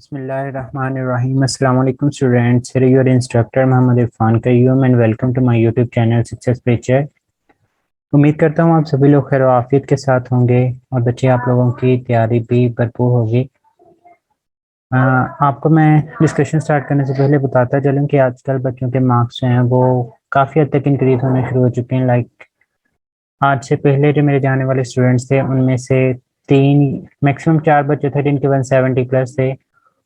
बिस्मिल्लाहिर्रहमानिर्रहीम। अस्सलाम वालेकुम students, here your instructor Mohammad Irfan Qayyum and welcome to my YouTube channel success picture. उम्मीद करता हूँ आप सभी लोग खैर आफियत के साथ होंगे और बच्चे आप लोगों की तैयारी भी भरपूर होगी। आपको मैं डिस्कशन स्टार्ट करने से पहले बताता चलूँ कि आजकल बच्चों के मार्क्स जो हैं वो काफ़ी हद तक इंक्रीज होने शुरू हो चुके हैं। लाइक आज से पहले जो मेरे जाने वाले स्टूडेंट्स थे उनमें से तीन मैक्सिमम चार बच्चे थे जिनके 170 प्लस थे,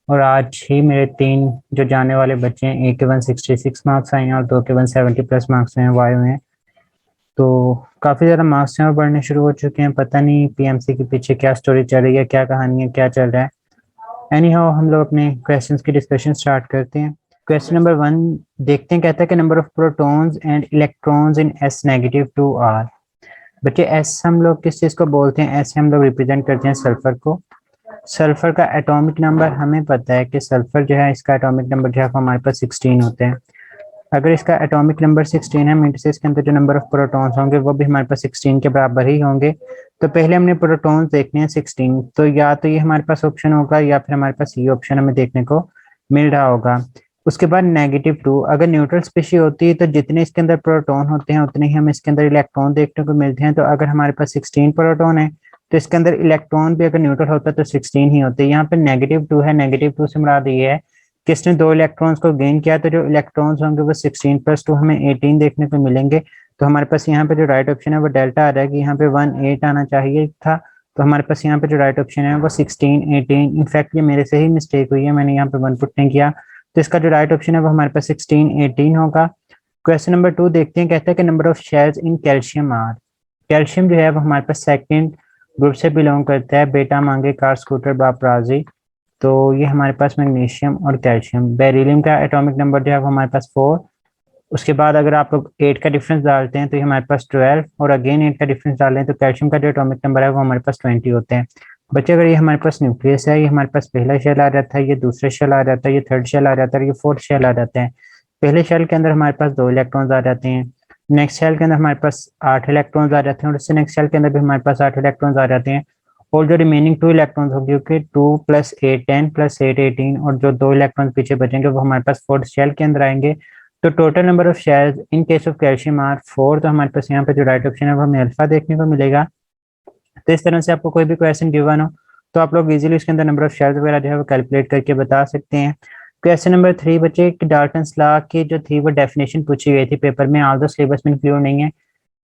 और आज ही मेरे तीन जो जाने वाले बच्चे हैं, एक के 166 मार्क्स आए हैं और दो के 170 प्लस मार्क्स हैं वो आए हुए हैं। तो काफ़ी ज़्यादा मार्क्स हैं और बढ़ने शुरू हो चुके हैं। पता नहीं पीएमसी के पीछे क्या स्टोरी चल रही है, क्या कहानी है, क्या चल रहा है। एनी हाउ हम लोग अपने क्वेश्चंस की डिस्कशन स्टार्ट करते हैं। क्वेश्चन नंबर 1 देखते हैं। कहता है कि number of protons and electrons in S negative two are. बच्चे एस हम लोग किस चीज़ को बोलते हैं? एस हम लोग रिप्रेजेंट करते हैं सल्फर को। सल्फर का एटॉमिक नंबर हमें पता है कि सल्फर जो है इसका एटॉमिक नंबर जो है हमारे पास 16 होते हैं। अगर इसका एटॉमिक नंबर 16 है मीन से इसके अंदर जो नंबर ऑफ प्रोटॉन्स होंगे वो भी हमारे पास 16 के बराबर ही होंगे। तो पहले हमने प्रोटॉन्स देखने हैं 16, तो या तो ये हमारे पास ऑप्शन होगा या फिर हमारे पास ये ऑप्शन हमें देखने को मिल रहा होगा। उसके बाद -2, अगर न्यूट्रल स्पीशी होती है तो जितने इसके अंदर प्रोटॉन होते हैं उतने ही हमें इसके अंदर इलेक्ट्रॉन देखने को मिलते हैं। तो अगर हमारे पास 16 प्रोटॉन है तो इसके अंदर इलेक्ट्रॉन भी अगर न्यूट्रल होता है तो 16 ही होते हैं। यहाँ पे -2 है, -2 से मुराद ये है कि इसने दो इलेक्ट्रॉन्स को गेन किया, तो जो इलेक्ट्रॉन्स होंगे वो 16 + 2 हमें 18 देखने को मिलेंगे। तो हमारे पास यहाँ पे जो राइट ऑप्शन है वो डेल्टा आ रहा है कि यहाँ पे 18 आना चाहिए था। तो हमारे पास यहाँ पे जो राइट ऑप्शन है वो 16 18। इनफैक्ट ये मेरे से ही मिस्टेक हुई है, मैंने यहाँ पे 1 पुट नहीं किया। तो इसका जो राइट ऑप्शन है वो हमारे पास 16 18 होगा। क्वेश्चन नंबर 2 देखते हैं। कहता है कि number of shells in calcium are. Calcium जो है वो हमारे पास सेकंड ग्रुप से बिलोंग करता है, बेटा मांगे कार स्कूटर बापराजी। तो ये हमारे पास मैग्नीशियम और कैल्शियम। बेरिलियम का एटॉमिक नंबर जो है वो हमारे पास 4। उसके बाद अगर आप लोग 8 का डिफरेंस डालते हैं तो ये हमारे पास 12, और अगेन 8 का डिफरेंस डाल रहे हैं तो कैल्शियम का जो एटॉमिक नंबर है वो हमारे पास 20 होते हैं। बच्चे अगर ये हमारे पास न्यूक्लियस है, ये हमारे पास पहला शेल आ जाता है, ये दूसरा शेल आ जाता है, ये थर्ड शेल आ जाता है, ये फोर्थ शेल आ जाता है। पहले शेल के अंदर हमारे पास 2 इलेक्ट्रॉन्स आ जाते हैं, नेक्स्ट शेल के अंदर हमारे पास 8 इलेक्ट्रॉन्स आ जाते हैं, और उससे नेक्स्ट शेल के अंदर भी हमारे पास 8 इलेक्ट्रॉन्स आ जाते हैं। और जो रिमेनिंग 2 इलेक्ट्रॉन्स होंगे क्योंकि 2 + 8 10 + 8 18, और जो 2 इलेक्ट्रॉन पीछे बचेंगे वो हमारे पास फोर्थ शेल के अंदर आएंगे। तो total number of shells in case of calcium are 4। तो हमारे पास यहाँ पे जो राइट ऑप्शन है वो हमें अल्फा देखने को मिलेगा। तो इस तरह से आपको कोई भी क्वेश्चन गिवन हो तो आप लोग इजीली इसके अंदर नंबर ऑफ शेयर्स वगैरह जो है वो कैलकुलेट करके बता सकते हैं। क्वेश्चन नंबर 3 बच्चे, डाल्टन्स लॉ की जो थी वो डेफिनेशन पूछी गई थी पेपर में, आल दो सिलेबस में इंक्लूड नहीं है।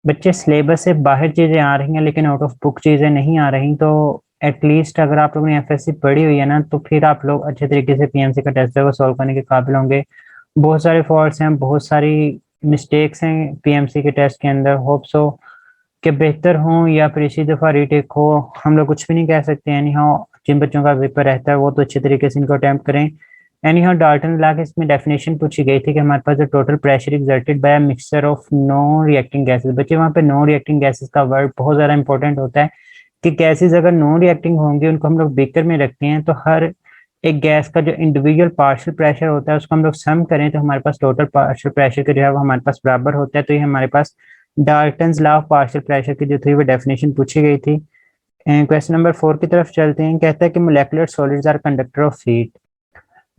बच्चे सिलेबस से बाहर चीज़ें आ रही हैं लेकिन आउट ऑफ बुक चीज़ें नहीं आ रही। तो एटलीस्ट अगर आप लोगों ने एफएससी पढ़ी हुई है ना तो फिर आप लोग अच्छे तरीके से पीएमसी का टेस्ट को सॉल्व करने के काबिल होंगे। बहुत सारे फॉल्ट्स हैं, बहुत सारी मिस्टेक्स हैं पीएमसी के टेस्ट के अंदर। होप सो कि बेहतर हों या फिर इसी दफ़ा रीटेक हो, हम लोग कुछ भी नहीं कह सकते। एनी हाउ जिन बच्चों का पेपर रहता है वो तो अच्छे तरीके से इनको अटैम्प्ट करें। एनी हाउ डाल्टन लॉ की इसमें डेफिनेशन पूछी गई थी कि हमारे पास जो total pressure exerted by mixture of non reacting gases. बच्चे वहाँ पे नॉन रिएक्टिंग गैसेस का वर्ड बहुत ज़्यादा इंपॉर्टेंट होता है कि गैसेस अगर नॉन रिएक्टिंग होंगी उनको हम लोग बीकर में रखते हैं तो हर एक गैस का जो इंडिविजुअल पार्शियल प्रेशर होता है उसको हम लोग सम करें तो हमारे पास टोटल पार्शियल प्रेशर का जो है वो हमारे पास बराबर होता है। तो ये हमारे पास Dalton's law of partial pressure की जो थी वो डेफिनेशन पूछी गई थी। क्वेश्चन नंबर 4 की तरफ चलते हैं। कहता है कि molecular solids are conductor of heat.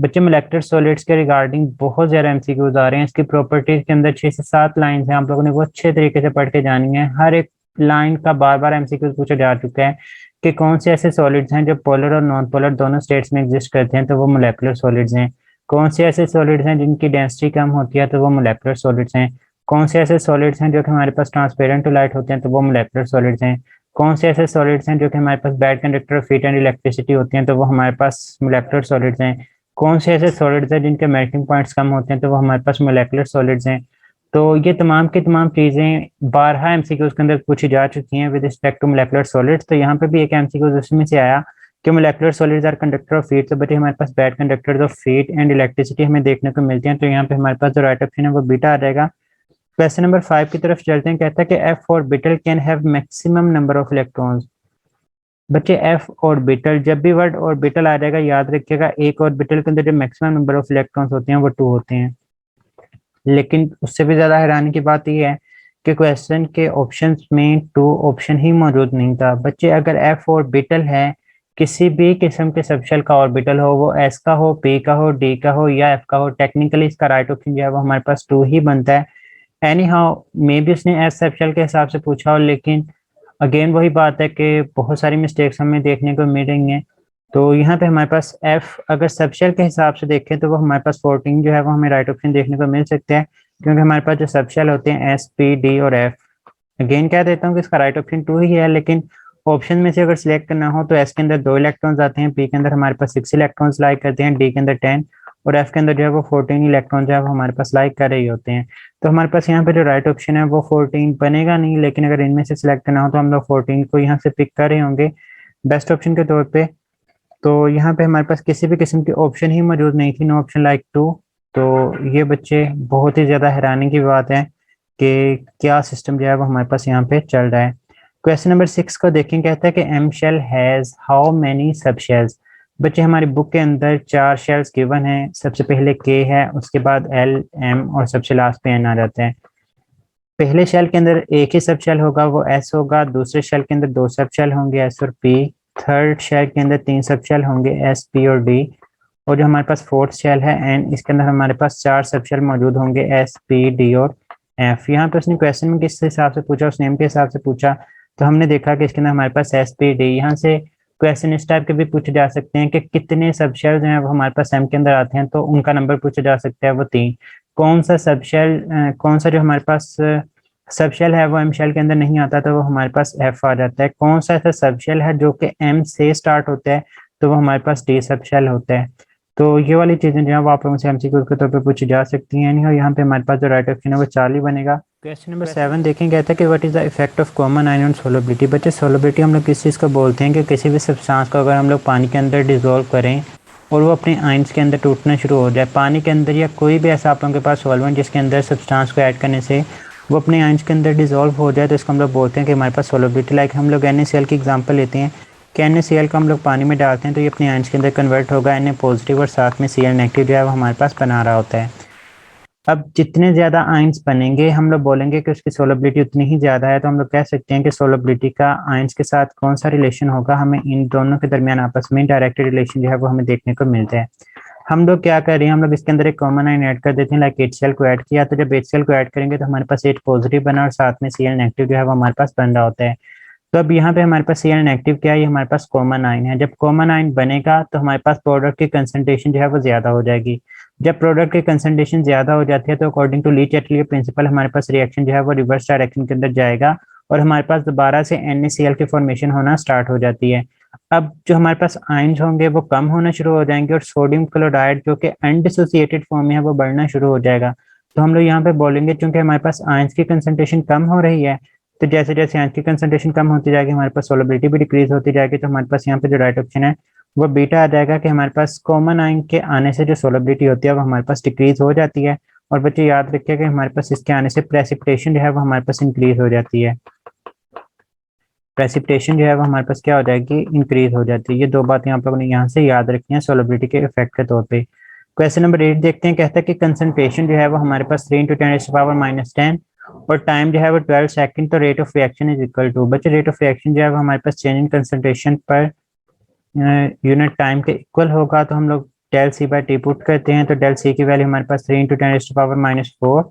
बच्चे मोलेकुलर सॉलिड्स के रिगार्डिंग बहुत ज्यादा एमसीक्यूज आ रहे हैं। इसकी प्रॉपर्टीज के अंदर 6 से 7 लाइन हैं, आप लोगों ने वो अच्छे तरीके से पढ़ के जानी है। हर एक लाइन का बार बार एमसीक्यूज पूछा जा चुका है कि कौन से ऐसे सॉलिड्स हैं जो पोलर और नॉन पोलर दोनों स्टेट्स में एग्जिस्ट करते हैं तो वो मोलेकुलर सॉलिड्स हैं। कौन से ऐसे सॉलिड्स हैं जिनकी डेंसिटी कम होती है तो वो मोलेकुलर सॉलिड्स हैं। कौन से ऐसे सॉलिड्स हैं जो कि हमारे पास ट्रांसपेरेंट टू लाइट होते हैं तो वो मोलेकुलर सॉलिड्स हैं। कौन से ऐसे सॉलिड्स हैं जो कि हमारे पास bad conductor of heat and electricity होती हैं तो वो हमारे पास मोलेकुलर सॉलिड्स हैं। कौन से ऐसे सॉलिड्स हैं जिनके मेल्टिंग पॉइंट्स कम होते हैं तो वो हमारे पास मोलेकुलर सॉलिड्स हैं। तो ये तमाम की तमाम चीज़ें 12 एमसीक्यूज के अंदर पूछी जा चुकी हैं with respect to molecular solids. तो यहाँ पे भी एक एमसीक्यूज उसमें से आया कि molecular solids are conductor of heat. तो बटे हमारे पास bad conductors of heat and electricity हमें देखने को मिलती हैं। तो यहाँ पे हमारे पास जो राइट ऑप्शन है वो बीटा आ जाएगा। क्वेश्चन नंबर 5 की तरफ चलते हैं। कहता है कि F orbital can have maximum number of electrons. बच्चे एफ ऑर्बिटल, जब भी वर्ड ऑर्बिटल आ जाएगा याद रखिएगा एक ऑर्बिटल के अंदर जो मैक्सिमम नंबर ऑफ इलेक्ट्रॉन्स होते हैं वो 2 होते हैं। लेकिन उससे भी ज्यादा हैरानी की बात यह है कि क्वेश्चन के ऑप्शंस में 2 ऑप्शन ही मौजूद नहीं था। बच्चे अगर एफ ऑर्बिटल है किसी भी किस्म के सबशेल का ऑर्बिटल हो, वो एस का हो, पी का हो, डी का हो या एफ का हो, टेक्निकली इसका राइट ऑप्शन जो है वो हमारे पास 2 ही बनता है। एनी हाउ मे बी उसने एस सबशेल के हिसाब से पूछा हो, लेकिन अगेन वही बात है कि बहुत सारी मिस्टेक्स हमें देखने को मिल रही हैं। तो यहाँ पे हमारे पास एफ अगर सबशेल के हिसाब से देखें तो वो हमारे पास 14 जो है वो हमें राइट ऑप्शन देखने को मिल सकते हैं, क्योंकि हमारे पास जो सबशेल होते हैं एस, पी, डी और एफ। अगेन कह देता हूँ कि इसका राइट ऑप्शन 2 ही है, लेकिन ऑप्शन में से अगर सिलेक्ट करना हो तो एस के अंदर 2 इलेक्ट्रॉन्स आते हैं, पी के अंदर हमारे पास 6 इलेक्ट्रॉन्स लाइक करते हैं, डी के अंदर 10 और एफ के अंदर जो है वो 14 इलेक्ट्रॉन जो है वो हमारे पास लाइक कर रहे होते हैं। तो हमारे पास यहाँ पे जो राइट ऑप्शन है वो 14 बनेगा नहीं, लेकिन अगर इनमें से सिलेक्ट करना हो तो हम लोग 14 को यहाँ से पिक कर रहे होंगे बेस्ट ऑप्शन के तौर पे। तो यहाँ पे हमारे पास किसी भी किस्म की ऑप्शन ही मौजूद नहीं थी, नो ऑप्शन लाइक 2। तो ये बच्चे बहुत ही ज़्यादा हैरानी की बात है कि क्या सिस्टम जो है वो हमारे पास यहाँ पे चल रहा है। क्वेश्चन नंबर 6 को देखें, कहता है कि M shell has how many sub shells. बच्चे हमारी बुक के अंदर 4 शेल्स गिवन है, सबसे पहले के है, उसके बाद एल, एम और सबसे लास्ट पे एन आ जाते हैं। पहले शेल के अंदर एक ही सब शेल होगा, वो एस होगा। दूसरे शेल के अंदर 2 सब शेल होंगे, एस और पी। थर्ड शेल के अंदर 3 सब शेल होंगे, एस, पी और डी। और जो हमारे पास फोर्थ शेल है एन, इसके अंदर हमारे पास 4 सब शेल मौजूद होंगे, एस, पी, डी और एफ। यहाँ पे उसने क्वेश्चन में किस हिसाब से पूछा, उस नेम के हिसाब से पूछा। तो हमने देखा कि इसके अंदर हमारे पास एस, पी, डी। यहाँ से क्वेश्चन इस टाइप के भी पूछे जा सकते हैं कि कितने सब शेल जो हैं वो हमारे पास एम के अंदर आते हैं, तो उनका नंबर पूछा जा सकता है, वो 3। कौन सा सब शेल, कौन सा जो हमारे पास सब शेल है वो एम शेल के अंदर नहीं आता, तो वो हमारे पास एफ आ जाता है। कौन सा ऐसा सब शेल है जो कि एम से स्टार्ट होता है, तो वो हमारे पास डी सब शेल होता है। तो ये वाली चीजें जो है वो आप लोगों से एमसीक्यू के तौर पे पूछी जा सकती हैं। और यहाँ पे हमारे पास जो राइट ऑप्शन है वो 4 ही बनेगा। क्वेश्चन नंबर 7 देखें, कहता है कि what is the effect of common ion on solubility. बच्चे सोलबिलिटी हम लोग किस चीज़ को बोलते हैं कि किसी भी सब्सटेंस को अगर हम लोग पानी के अंदर डिजोल्व करें और वो अपने आयंस के अंदर टूटना शुरू हो जाए, पानी के अंदर या कोई भी ऐसा आप लोगों के पास सॉल्वेंट जिसके अंदर सब्सटेंस को ऐड करने से वो अपने आयंस के अंदर डिजोल्व हो जाए, तो इसको हम लोग बोलते हैं कि हमारे पास सोलबिलिटी। लाइक हम लोग NaCl की एग्जांपल लेते हैं कि NaCl को हम लोग पानी में डालते हैं तो ये अपने आयंस के अंदर कन्वर्ट होगा, Na पॉजिटिव और साथ में Cl नेगेटिव जो है वो हमारे पास बना रहा होता है। अब जितने ज़्यादा आयंस बनेंगे हम लोग बोलेंगे कि उसकी सोलबिलिटी उतनी ही ज़्यादा है। तो हम लोग कह सकते हैं कि सोलबिलिटी का आयंस के साथ कौन सा रिलेशन होगा, हमें इन दोनों के दरमियान आपस में डायरेक्ट रिलेशन जो है वो हमें देखने को मिलता है। हम लोग क्या कर रहे हैं, हम लोग इसके अंदर एक कॉमन आयन ऐड कर देते हैं, लाइक HCl को ऐड किया। तो जब HCl को ऐड करेंगे तो हमारे पास H पॉजिटिव बना और साथ में Cl नेगेटिव जो है वो हमारे पास बन रहा होता है। तो अब यहाँ पे हमारे पास Cl नेगेटिव क्या है, ये हमारे पास कॉमन आयन है। जब कॉमन आयन बनेगा तो हमारे पास प्रोडक्ट की कंसंट्रेशन जो है वो ज्यादा हो जाएगी। जब प्रोडक्ट की कंसंट्रेशन ज्यादा हो जाती है तो according to Le Chatelier principle हमारे पास रिएक्शन जो है वो रिवर्स डायरेक्शन के अंदर जाएगा और हमारे पास दोबारा से NaCl की फॉर्मेशन होना स्टार्ट हो जाती है। अब जो हमारे पास आयंस होंगे वो कम होना शुरू हो जाएंगे और सोडियम क्लोराइड जो कि अनडिसोसिएटेड फॉर्म में है वो बढ़ना शुरू हो जाएगा। तो हम लोग यहाँ पे बोलेंगे क्योंकि हमारे पास आयंस की कंसंट्रेशन कम हो रही है, तो जैसे जैसे आयंस की कंसंट्रेशन कम होती जाएगी हमारे पास सोलबिलिटी भी डिक्रीज होती जाएगी। तो हमारे पास यहाँ पे जो राइट ऑप्शन है वो बीटा आ जाएगा कि हमारे पास कॉमन आयन के आने से जो सोलबिलिटी होती है वो हमारे पास डिक्रीज हो जाती है। और बच्चे याद रखिए कि हमारे पास इसके आने से प्रेसिपिटेशन जो है वो हमारे पास इंक्रीज हो जाती है। प्रेसिपिटेशन जो है वो हमारे पास क्या हो जाएगी, इंक्रीज हो जाती है। ये 2 बातें आप लोगों ने यहाँ से याद रखी हैं सोलबिलिटी के इफेक्ट के तौर पे। क्वेश्चन नंबर 8 देखते हैं, कहता है कि कंसंट्रेशन जो है वो हमारे पास 3 × 10⁻⁻10 और टाइम जो है वो 12 सेकंड। तो rate of reaction is equal to, बच्चे रेट ऑफ रिएक्शन जो है वो हमारे पास change in concentration per unit time के इक्वल होगा। तो हम लोग डेल C/T पुट करते हैं, तो डेल C की वैल्यू हमारे पास 3 × 10⁻⁻4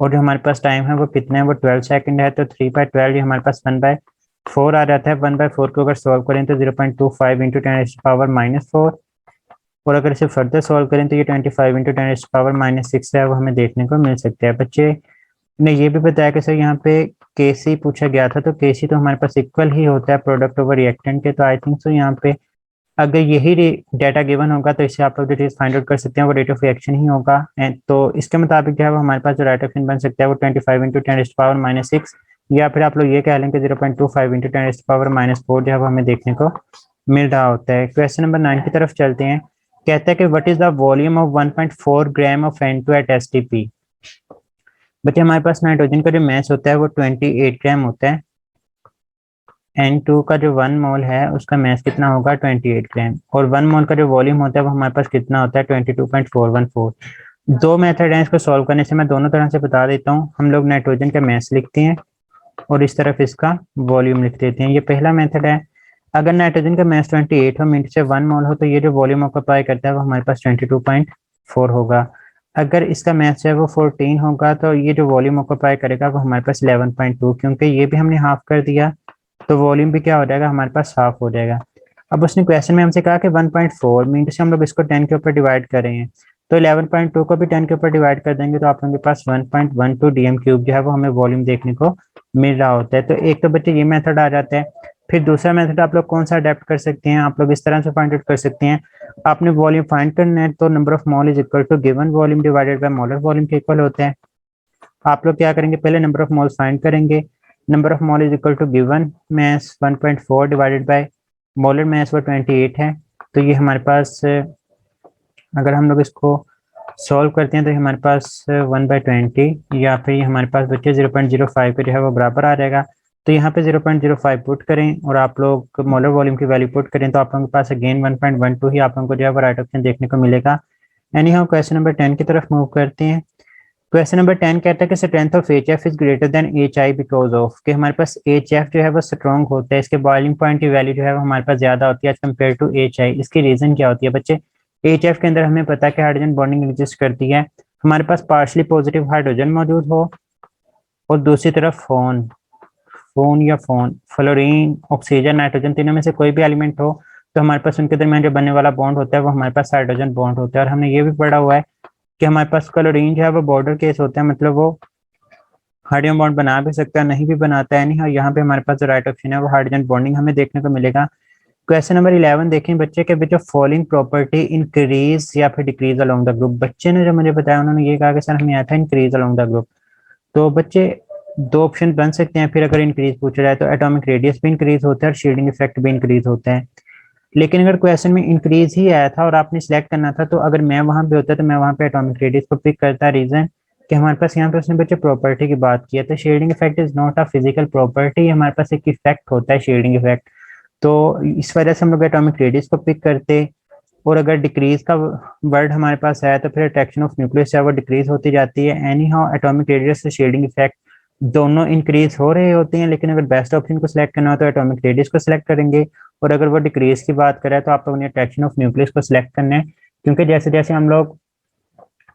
और जो हमारे पास टाइम है वो कितना है, वो 12 सेकंड है। तो 3/12 ये हमारे पास 1/4 आ जाता है। 1/4 को अगर सॉल्व करें तो 0.25 × 10⁻⁴ और अगर इसे फर्दर सॉल्व करें तो ये 25 × 10⁻⁻6 है वो हमें देखने को मिल सकता है। बच्चे ने ये भी बताया कि सर यहाँ पे Kc पूछा गया था, तो Kc तो हमारे पास इक्वल ही होता है प्रोडक्ट ओवर रिएक्टेंट के। तो आई थिंक सो यहाँ पे अगर यही डाटा गिवन होगा तो इससे आप लोग जो चीज़ फाइंड आउट कर सकते हैं वो रेट ऑफ रिएक्शन ही होगा। तो इसके मुताबिक जो है वो हमारे पास जो राइट ऑप्शन बन सकता है वो 25 × 10⁻⁻6 या फिर आप लोग ये कह लें कि 0.25 × 10⁻⁴ जो है वो हमें देखने को मिल रहा होता है। क्वेश्चन नंबर 9 की तरफ चलते हैं, कहता है कि what is the volume of 1.4 gram of N2 at STP। बच्चे हमारे पास नाइट्रोजन का जो मैस होता है वो 28 ग्राम होता है। N2 का जो 1 मोल है उसका मैस कितना होगा, 28 ग्राम। और 1 मोल का जो वॉल्यूम होता है वो हमारे पास कितना होता है, 22.414। 2 मेथड हैं इसको सॉल्व करने से, मैं दोनों तरह से बता देता हूँ। हम लोग नाइट्रोजन का मैस लिखते हैं और इस तरफ इसका वॉल्यूम लिख देते हैं, ये पहला मेथड है। अगर नाइट्रोजन का मास 28 हो, मिनट से 1 मोल हो, तो ये जो वॉल्यूम ऑक्यूपाई करता है वो हमारे पास 22.4 होगा। अगर इसका मास जो है वो 14 होगा, तो ये जो वॉल्यूम ऑक्यूपाई करेगा वो हमारे पास 11.2, क्योंकि ये भी हमने हाफ कर दिया तो वॉल्यूम भी क्या हो जाएगा, हमारे पास हाफ हो जाएगा। अब उसने क्वेश्चन में हमसे कहा कि 1.4 मिनट से हम लोग इसको 10 के ऊपर डिवाइड कर रहे हैं, तो 11.2 को भी 10 के ऊपर डिवाइड कर देंगे तो आप लोगों के पास 1.12 डीएम क्यूब जो है वो हमें वॉल्यूम देखने को मिल रहा होता है। तो एक तो बच्चे ये मेथड आ जाता है। फिर दूसरा मेथड आप लोग कौन सा अडेप्ट कर सकते हैं, आप लोग इस तरह से फाइंड आउट कर सकते हैं। आपने वॉल्यूम फाइंड करना है तो number of mole is equal to given volume divided by molar volume के इक्वल होता है। आप लोग क्या करेंगे, पहले नंबर ऑफ मोल्स फाइंड करेंगे। Number of mole is equal to given mass 1.4 divided by molar mass वो 28 है। तो ये हमारे पास अगर हम लोग इसको सॉल्व करते हैं तो हमारे पास 1/20 या फिर ये हमारे पास बच्चे 0.05 के जो है वो बराबर आ जाएगा। तो यहाँ पे 0.05 पुट करें और आप लोग मोलर वॉल्यूम की वैल्यू पुट करें तो आप लोगों के पास अगेन 1.12 ही आप लोगों को जो है वो राइट ऑप्शन देखने को मिलेगा। एनी हाउ क्वेश्चन नंबर 10 की तरफ मूव करते हैं। क्वेश्चन नंबर 10 कहता है कि strength of H F is greater than H I because of, कि हमारे पास एच एफ जो है वो स्ट्रॉन्ग होता है, इसके बॉइलिंग पॉइंट की वैल्यू जो है वो हमारे पास ज्यादा होती है as compare to H I. इसकी रीजन क्या होती है बच्चे, एच एफ के अंदर हमें पता है कि हाइड्रोजन बॉन्डिंग एग्जिस्ट करती है, हमारे पास पार्शली पॉजिटिव हाइड्रोजन मौजूद हो और दूसरी तरफ फोन फोन या फोन फ्लोरीन ऑक्सीजन नाइट्रोजन तीनों में से कोई भी एलिमेंट हो, तो हमारे पास उनके दरमियान जो बनने वाला बॉन्ड होता है वो हमारे पास हाइड्रोजन बॉन्ड होता है। और हमने ये भी पढ़ा हुआ है कि हमारे पास क्लोरीन जो है वो बॉर्डर केस होता है, मतलब वो हाइड्रोजन बॉन्ड बना भी सकता है नहीं भी बनाता है। नहीं, और यहाँ पे हमारे पास जो राइट ऑप्शन है वो हाइड्रोजन बॉन्डिंग हमें देखने को मिलेगा। क्वेश्चन नंबर 11 देखें बच्चे के विच ऑफ फॉलोइंग प्रॉपर्टी इंक्रीज या फिर डिक्रीज अलोंग द ग्रुप। बच्चे ने जो मुझे बताया उन्होंने ये कहा कि सर हमें आया था इंक्रीज अलोंग द ग्रुप। तो बच्चे दो ऑप्शन बन सकते हैं, फिर अगर इंक्रीज पूछा जाए तो एटॉमिक रेडियस भी इंक्रीज होता है और शील्डिंग इफेक्ट भी इंक्रीज होता है। लेकिन अगर क्वेश्चन में इंक्रीज ही आया था और आपने सिलेक्ट करना था, तो अगर मैं वहां पे होता तो मैं वहां पे एटॉमिक रेडियस को पिक करता। रीजन कि हमारे पास यहाँ पे उसने बच्चे प्रॉपर्टी की बात की है, तो shielding effect is not a physical property, हमारे पास एक इफेक्ट होता है शेडिंग इफेक्ट। तो इस वजह से हम लोग एटॉमिक रेडियस को पिक करते। और अगर डिक्रीज का वर्ड हमारे पास है तो फिर अट्रैक्शन ऑफ न्यूक्लियस है वो डिक्रीज होती जाती है। एनी हाउ एटॉमिक रेडियस से शेडिंग इफेक्ट दोनों इंक्रीज हो रहे होते हैं, लेकिन अगर बेस्ट ऑप्शन को सिलेक्ट करना हो तो एटॉमिक रेडियस को सिलेक्ट करेंगे। और अगर वो डिक्रीज की बात करें तो आप लोगों ने अट्रैक्शन ऑफ न्यूक्लियस को सिलेक्ट करना है, क्योंकि जैसे जैसे हम लोग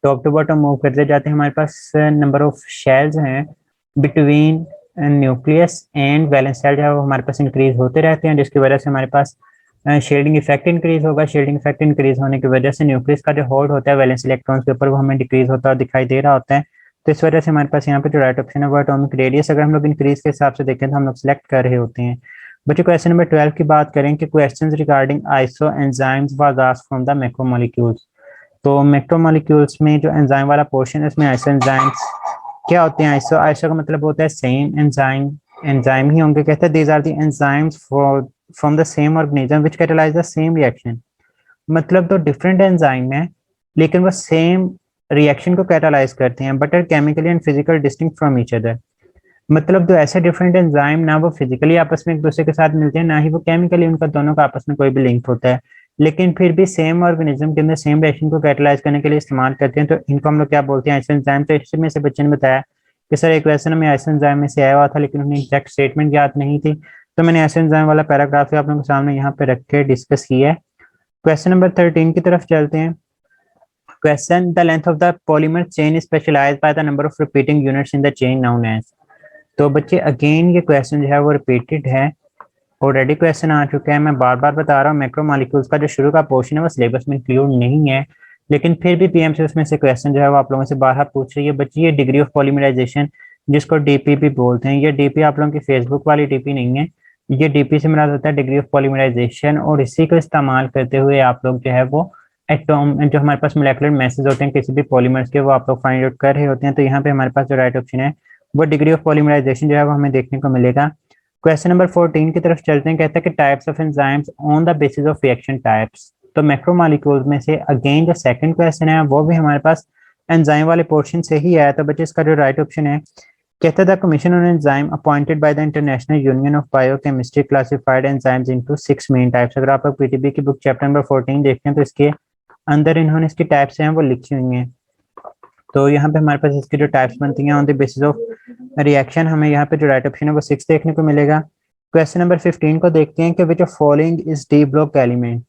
टॉप टू बॉटम मूव करते जाते हैं हमारे पास नंबर ऑफ शेल्स हैं between nucleus and valence shell जो है वो हमारे पास इंक्रीज होते रहते हैं, जिसकी वजह से हमारे पास शेल्डिंग इफेक्ट इंक्रीज होगा। शेल्डिंग इफेक्ट इंक्रीज होने की वजह से न्यूक्लियस का जो होल्ड होता है वैलेंस इलेक्ट्रॉन्स के ऊपर वो हमें डिक्रीज होता है दिखाई दे रहा होता है। तो इस वजह से हमारे पास यहाँ पे जो राइट ऑप्शन है वो एटॉमिक रेडियस अगर हम लोग इंक्रीज के हिसाब से देखें तो हम लोग सिलेक्ट कर रहे होते हैं। बच्चों क्वेश्चन नंबर 12 की बात करें कि questions regarding iso enzymes was asked from the macromolecules. तो मैक्रोमोलेक्यूल्स में जो एंजाइम वाला पोर्शन है इसमें आइसो एंजाइम्स क्या होते हैं। आइसो आइसो का मतलब होता है सेम एंजाइम, एंजाइम ही होंगे। कहते हैं these are the enzymes for from the same organism which catalyse the same reaction. मतलब तो डिफरेंट एंजाइम है लेकिन वो सेम रिएक्शन को कैटालाइज करते हैं, but are chemically and physical distinct from each other. मतलब तो ऐसे डिफरेंट एंजाइम ना वो फिजिकली आपस में एक दूसरे के साथ मिलते हैं ना ही वो केमिकली उनका दोनों का आपस में कोई भी लिंक होता है, लेकिन फिर भी सेम ऑर्गेनिज्म के अंदर सेम रिएक्शन को कैटलाइज करने के लिए इस्तेमाल करते हैं। तो इनको हम लोग क्या बोलते हैं, आइसो एंजाइम। तो इसमें से बच्चे ने बताया कि सर एक क्वेश्चन में आइसो एंजाइम में से आया हुआ था लेकिन उन्हें एग्जैक्ट स्टेटमेंट याद नहीं थी, तो मैंने आइसो एंजाइम वाला पैराग्राफ आप लोगों के सामने यहाँ पे रख के डिस्कस किया है। क्वेश्चन नंबर 13 की तरफ चलते हैं। Question the length of the polymer chain is specialised by the number of repeating units in the chain known as. तो बच्चे अगेन ये क्वेश्चन जो है वो रिपीटेड है, ऑलरेडी क्वेश्चन आ चुका है। मैं बार बार बता रहा हूँ मैक्रोमोलेक्यूल्स का जो शुरू का पोर्शन है वो सिलेबस में इंक्लूड नहीं है, लेकिन फिर भी पीएमसी उसमें से क्वेश्चन जो है वो आप लोगों से बारहा पूछ रही है। बच्चे ये डिग्री ऑफ पॉलीमराइजेशन जिसको डीपी भी बोलते हैं, ये डीपी आप लोगों की फेसबुक वाली डीपी नहीं है, ये डीपी से मुराद होता है डिग्री ऑफ पॉलीमराइजेशन। और इसी को इस्तेमाल करते हुए आप लोग जो है वो एटॉम जो हमारे पास मोलेकुलर मैसेज होते हैं किसी भी पॉलीमर्स के वो आप लोग फाइंड आउट कर रहे होते हैं। तो यहाँ पे हमारे पास जो राइट ऑप्शन है वो डिग्री ऑफ पॉलीमराइजेशन जो है वो हमें देखने को मिलेगा। क्वेश्चन नंबर 14 की तरफ चलते हैं। कहता है कि types of enzymes on the basis of reaction types. तो मैक्रोमोलेक्यूल्स में से अगेन जो सेकंड क्वेश्चन है वो भी हमारे पास एंजाइम वाले पोर्शन से ही आया। तो बच्चे इसका जो राइट ऑप्शन है, कहता है the commission on enzyme appointed by the international union of biochemistry classified enzymes into 6 main types. अगर आप लोग पीटीबी की बुक चैप्टर नंबर 14 देखते हैं तो इसके अंदर इन्होंने इसकी टाइप्स हैं वो लिखी हुई हैं। तो यहाँ पे हमारे पास इसकी जो टाइप्स बनती हैं on the basis of reaction, हमें यहाँ पे जो राइट ऑप्शन है वो 6 देखने को मिलेगा। क्वेश्चन नंबर 15 को देखते हैं कि which of following is D block element.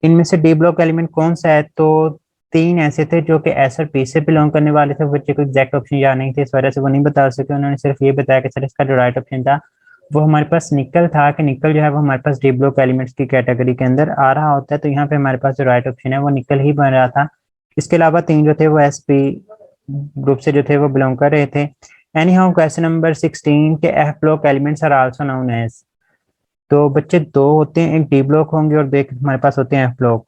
इनमें से डी ब्लॉक एलिमेंट कौन सा है? तो तीन ऐसे थे जो कि एस और पी से बिलोंग करने वाले थे। बच्चे को एग्जैक्ट ऑप्शन याद नहीं थे, इस वजह से वो नहीं बता सके। उन्होंने सिर्फ ये बताया कि सर इसका जो राइट ऑप्शन था वो हमारे पास निकल था, कि निकल जो है वो हमारे पास डी ब्लॉक एलिमेंट्स की कैटेगरी के अंदर आ रहा होता है। तो यहाँ पे हमारे पास जो राइट ऑप्शन है वो निकल ही बन रहा था। इसके अलावा तीन जो थे वो एस पी ग्रुप से जो थे वो बिलोंग कर रहे थे। एनी हाउ क्वेश्चन नंबर 16 के F block elements are also known as. तो बच्चे दो होते हैं, एक डी ब्लॉक होंगे और दो एक हमारे पास होते हैं एफ ब्लॉक।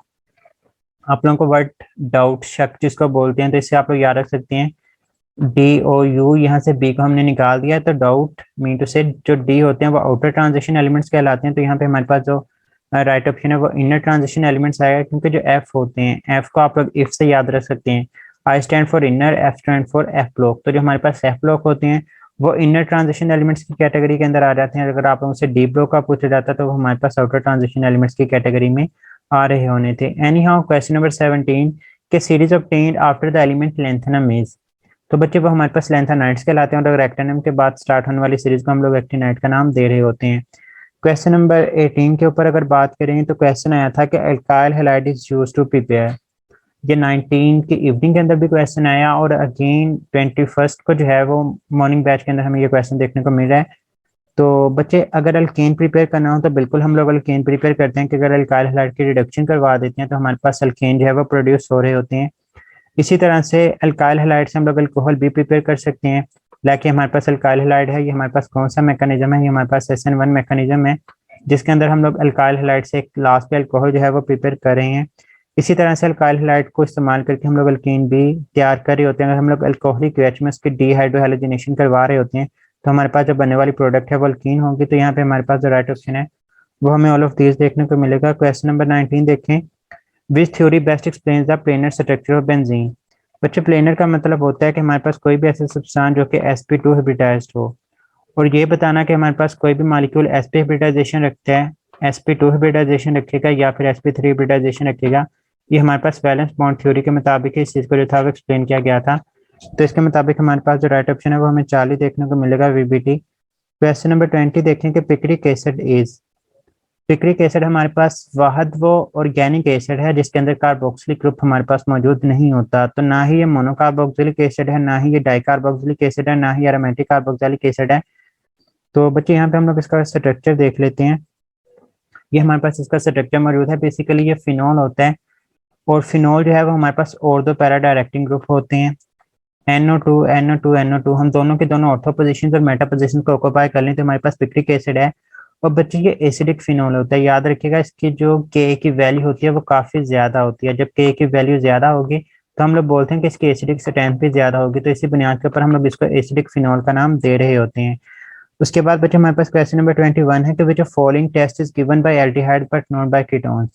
आप लोगों को वर्ड डाउट शक जिसको बोलते हैं, तो इससे आप लोग याद रख सकते हैं डी ओ यू, यहाँ से बी को हमने निकाल दिया। तो डाउट मीन टू से जो डी होते हैं वो आउटर ट्रांजिशन एलिमेंट्स कहलाते हैं। तो यहाँ पे हमारे पास जो राइट ऑप्शन है वो इनर ट्रांजिशन एलिमेंट्स आएगा, क्योंकि जो एफ होते हैं एफ को आप लोग इफ से याद रख सकते हैं। I stand for inner, F stand for F block. तो जो हमारे पास एफ ब्लॉक होते हैं वो इनर ट्रांजिशन एलिमेंट्स की कैटेगरी के अंदर आ जाते हैं। अगर आप लोगों से डी ब्लॉक का पूछा जाता तो वो हमारे पास आउटर ट्रांजिशन एलिमेंट्स की कैटेगरी में आ रहे होने थे। एनी हाउ क्वेश्चन नंबर 17 के series obtained after the element lanthanum is. तो बच्चे वो हमारे पास लेंथेनाइड्स कहलाते हैं, और एक्टिनम के बाद स्टार्ट होने वाली सीरीज को हम लोग एक्टिनाइड का नाम दे रहे होते हैं। क्वेश्चन नंबर 18 के ऊपर अगर बात करें तो क्वेश्चन आया था कि alkyl halide is used to prepare. ये 19 की इवनिंग के अंदर भी क्वेश्चन आया, और अगेन 21 को जो है वो मॉर्निंग बैच के अंदर हमें ये क्वेश्चन देखने को मिल रहा है। तो बच्चे अगर अल्केन प्रिपेयर करना हो तो बिल्कुल हम लोग अल्केन प्रिपेयर करते हैं कि अगर अल्काइल हैलाइड की रिडक्शन करवा देते हैं तो हमारे पास अल्केन जो है वो प्रोड्यूस हो रहे होते हैं। इसी तरह से अल्काइल हैलाइड से हम लोग अल्कोहल भी प्रिपेयर कर सकते हैं। लाइक हमारे पास अल्काइल हैलाइड है, ये हमारे पास कौन सा मैकेनिज्म है? ये हमारे पास SN1 मैकेनिज्म है, जिसके अंदर हम लोग अल्काइल हैलाइड से एक लास्ट पे अल्कोहल जो है वो प्रिपेयर कर रहे हैं। इसी तरह से अल्काइल हैलाइड को इस्तेमाल करके हम लोग अल्कीन भी तैयार कर रहे होते हैं। अगर हम लोग अल्कोहलिक रिएक्शन में उसकी डीहाइड्रोहैलोजिनेशन करवा रहे होते हैं तो हमारे पास जो बनने वाली प्रोडक्ट है वो अल्कीन होगी। तो यहाँ पे हमारे पास जो राइट ऑप्शन है वो हमें ऑल ऑफ दीज देखने को मिलेगा। क्वेश्चन नंबर 19 देखें, विच theory best explains the planar structure of benzene. बच्चे प्लेनर का मतलब होता है कि हमारे पास कोई भी ऐसा सब्सटेंस जो कि sp2 हाइब्रिडाइज्ड हो, और ये बताना कि हमारे पास कोई भी मॉलिक्यूल sp हाइब्रिडाइजेशन रखता है, sp2 हाइब्रिडाइजेशन रखेगा या फिर sp3 हाइब्रिडाइजेशन रखेगा। ये हमारे पास वैलेंस बॉन्ड थ्योरी के मुताबिक इस चीज़ को जो था वो एक्सप्लेन किया गया था। तो इसके मुताबिक हमारे पास जो राइट ऑप्शन है वो हमें 40 देखने को मिलेगा, VBT। क्वेश्चन नंबर 20 देखें कि picric acid is. Picric acid हमारे पास वाहद वो ऑर्गेनिक एसिड है जिसके अंदर कार्बोक्सिलिक ग्रुप हमारे पास मौजूद नहीं होता। तो ना ही ये मोनोकार्बोक्सिलिक एसिड है, ना ही ये डाइकार्बोक्सिलिक एसिड है, ना ही एरोमेटिक कार्बोक्सिलिक एसिड है। तो बच्चे यहाँ पे हम लोग इसका स्ट्रक्चर देख लेते हैं। ये हमारे पास इसका स्ट्रक्चर मौजूद है। बेसिकली ये फिनॉल होता है, और फिनॉल जो है वो हमारे पास और दो पैरा डायरेक्टिंग ग्रुप होते हैं, NO2 NO2 NO2। हम दोनों के दोनों ऑर्थो पोजीशन और मेटा पोजीशन को ऑक्यूपाई कर लें तो हमारे पास पिक्रिक एसिड है। और बच्चे ये एसिडिक फिनॉल होता है, याद रखिएगा इसकी जो के की वैल्यू होती है वो काफ़ी ज़्यादा होती है। जब के की वैल्यू ज़्यादा होगी तो हम लोग बोलते हैं कि इसकी एसिडिक स्ट्रेंथ भी ज़्यादा होगी। तो इसी बुनियाद के ऊपर हम लोग इसको एसिडिक फिनॉल का नाम दे रहे होते हैं। उसके बाद बच्चे हमारे पास क्वेश्चन नंबर 21 है कि which of following test is given by aldehyde but not by ketones.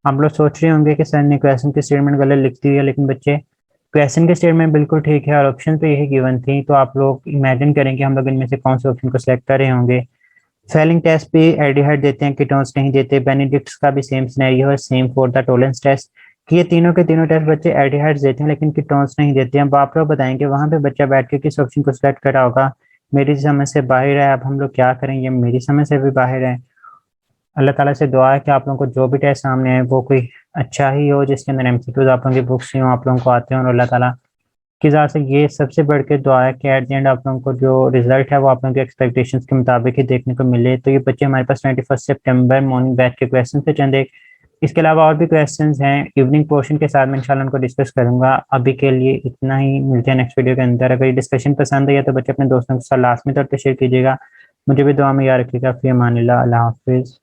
हम लोग सोच रहे होंगे कि सर ने क्वेश्चन की स्टेटमेंट गलत लिख दी है, लेकिन बच्चे क्वेश्चन की स्टेटमेंट बिल्कुल ठीक है और ऑप्शन पे यही गिवन थी। तो आप लोग इमेजिन करें कि हम लोग इनमें से कौन से ऑप्शन को सिलेक्ट कर रहे होंगे। फेलिंग टेस्ट पे एल्डिहाइड देते हैं, कीटोन्स नहीं देते। बेनेडिक्ट्स का भी सेम सिनेरियो है, same for the Tollens test, कि ये तीनों के तीनों टेस्ट बच्चे एल्डिहाइड्स देते हैं लेकिन कीटोन्स नहीं देते हैं। अब आप लोग बताएंगे वहां पे बच्चा बैठ के किस ऑप्शन को सिलेक्ट करा होगा। मेरी समझ से बाहर है। अब हम लोग क्या करें, ये मेरी समझ से भी बाहर है। अल्लाह ताला से दुआ है कि आप लोगों को जो भी टेस्ट सामने है वो कोई अच्छा ही हो, जिसके अंदर MCQs आप लोगों की बुक्स ही हो, आप लोगों को आते हैं। और अल्लाह ताला की ज़ात से ये सबसे बढ़ के दुआ है कि एट द एंड आप लोगों को जो रिजल्ट है वो आप लोगों के एक्सपेक्टेशंस के मुताबिक ही देखने को मिले। तो ये बच्चे हमारे पास 21 सितंबर मॉर्निंग बैच के क्वेश्चन थे चंद एक। इसके अलावा और भी क्वेश्चंस हैं इवनिंग पोर्शन के साथ, मैं इंशाल्लाह उनको डिस्कस करूंगा। अभी के लिए इतना ही, मिलते हैं नेक्स्ट वीडियो के अंदर। अगर ये डिस्कशन पसंद है तो बच्चे अपने दोस्तों के साथ लाजमी तौर पर शेयर कीजिएगा। मुझे भी दुआ में याद रखिएगा। फी अमानिल्लाह, अल्लाह हाफिज़।